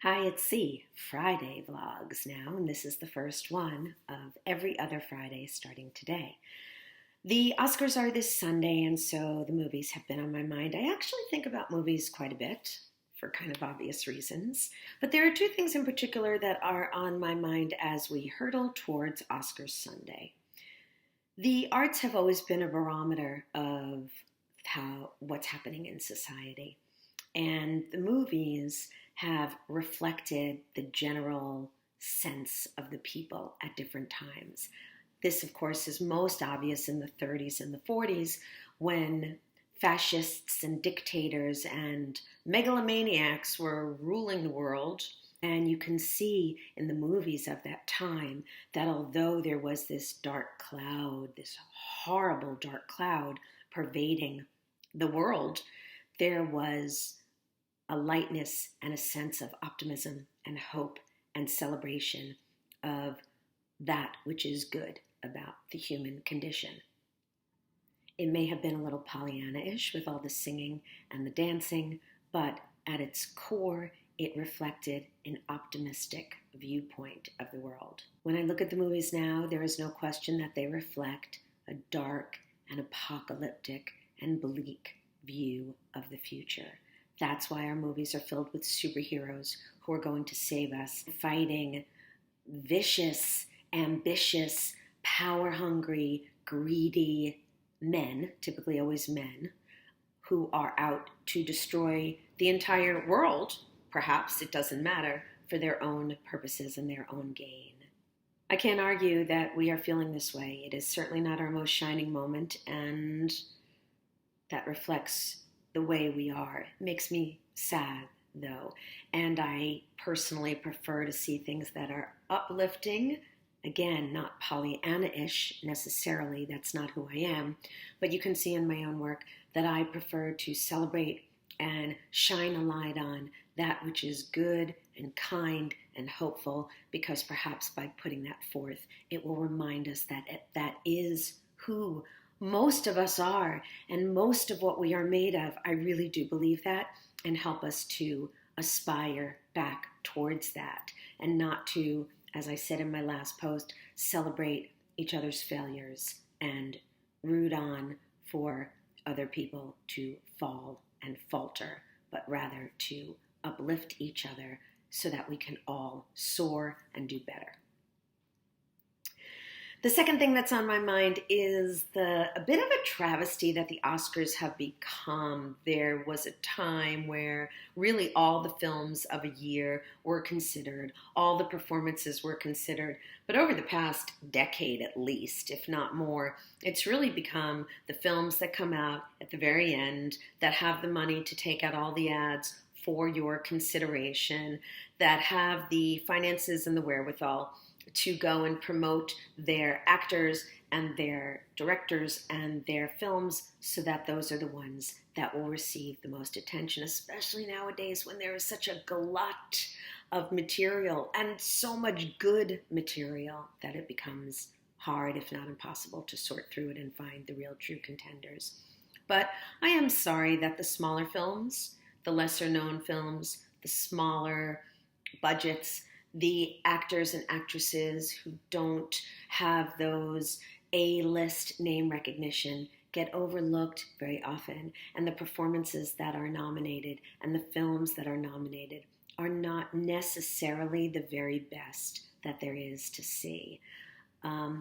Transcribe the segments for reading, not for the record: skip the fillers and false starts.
Hi, it's C, Friday Vlogs now, and this is the first one of every other Friday starting today. The Oscars are this Sunday, and so the movies have been on my mind. I actually think about movies quite a bit for kind of obvious reasons, but there are two things in particular that are on my mind as we hurtle towards Oscars Sunday. The arts have always been a barometer of what's happening in society. And the movies have reflected the general sense of the people at different times. This, of course, is most obvious in the 30s and the 40s when fascists and dictators and megalomaniacs were ruling the world. And you can see in the movies of that time that although there was this dark cloud, this horrible dark cloud pervading the world, there was a lightness and a sense of optimism and hope and celebration of that which is good about the human condition. It may have been a little Pollyanna-ish with all the singing and the dancing, but at its core, it reflected an optimistic viewpoint of the world. When I look at the movies now, there is no question that they reflect a dark and apocalyptic and bleak view of the future. That's why our movies are filled with superheroes who are going to save us, fighting vicious, ambitious, power-hungry, greedy men, typically always men, who are out to destroy the entire world. Perhaps it doesn't matter, for their own purposes and their own gain. I can't argue that we are feeling this way. It is certainly not our most shining moment, and that reflects the way we are. It makes me sad, though, and I personally prefer to see things that are uplifting. Again, not Pollyanna-ish necessarily, that's not who I am, but you can see in my own work that I prefer to celebrate and shine a light on that which is good and kind and hopeful, because perhaps by putting that forth, it will remind us that that is who most of us are, and most of what we are made of. I really do believe that, and help us to aspire back towards that, and not to, as I said in my last post, celebrate each other's failures and root on for other people to fall and falter, but rather to uplift each other so that we can all soar and do better. The second thing that's on my mind is a bit of a travesty that the Oscars have become. There was a time where really all the films of a year were considered, all the performances were considered, but over the past decade at least, if not more, it's really become the films that come out at the very end that have the money to take out all the ads for your consideration, that have the finances and the wherewithal to go and promote their actors and their directors and their films, so that those are the ones that will receive the most attention, especially nowadays when there is such a glut of material and so much good material that it becomes hard, if not impossible, to sort through it and find the real true contenders. But I am sorry that the smaller films, the lesser known films, the smaller budgets, the actors and actresses who don't have those A-list name recognition get overlooked very often, and the performances that are nominated and the films that are nominated are not necessarily the very best that there is to see.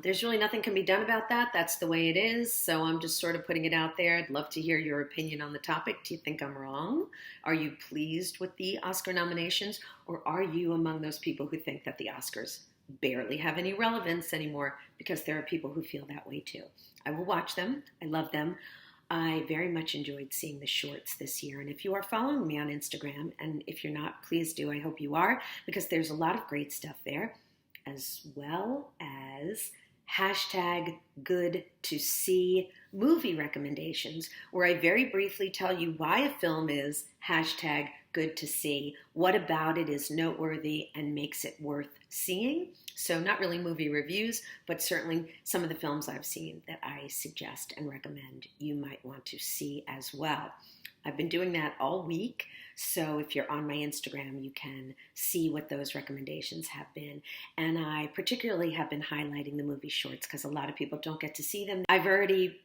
There's really nothing can be done about that. That's the way it is. So I'm just sort of putting it out there. I'd love to hear your opinion on the topic. Do you think I'm wrong? Are you pleased with the Oscar nominations? Or are you among those people who think that the Oscars barely have any relevance anymore? Because there are people who feel that way too. I will watch them. I love them. I very much enjoyed seeing the shorts this year. And if you are following me on Instagram, and if you're not, please do. I hope you are, because there's a lot of great stuff there, as well as hashtag good to see movie recommendations, where I very briefly tell you why a film is hashtag good to see, what about it is noteworthy and makes it worth seeing. So not really movie reviews, but certainly some of the films I've seen that I suggest and recommend you might want to see as well. I've been doing that all week. So if you're on my Instagram, you can see what those recommendations have been. And I particularly have been highlighting the movie shorts because a lot of people don't get to see them. I've already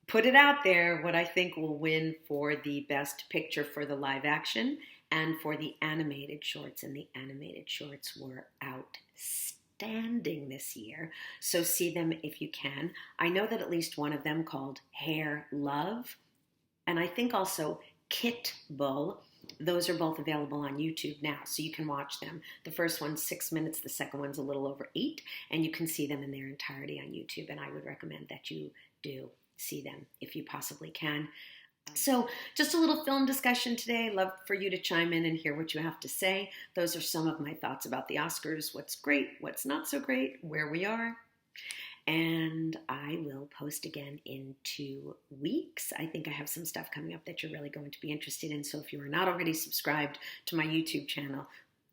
put it out there what I think will win for the best picture for the live action and for the animated shorts. And the animated shorts were outstanding this year. So see them if you can. I know that at least one of them, called Hair Love, and I think also Kit Bull, those are both available on YouTube now, so you can watch them. The first one's 6 minutes, the second one's a little over 8, and you can see them in their entirety on YouTube, and I would recommend that you do see them if you possibly can. So just a little film discussion today. Love for you to chime in and hear what you have to say. Those are some of my thoughts about the Oscars, what's great, what's not so great, where we are. And I will post again in 2 weeks. I think I have some stuff coming up that you're really going to be interested in. So if you are not already subscribed to my YouTube channel,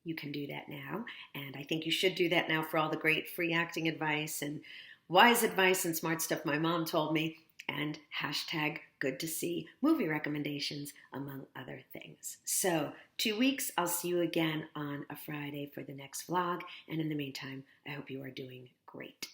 you can do that now. And I think you should do that now for all the great free acting advice and wise advice and smart stuff my mom told me. And hashtag good to see movie recommendations, among other things. So 2 weeks, I'll see you again on a Friday for the next vlog. And in the meantime, I hope you are doing great.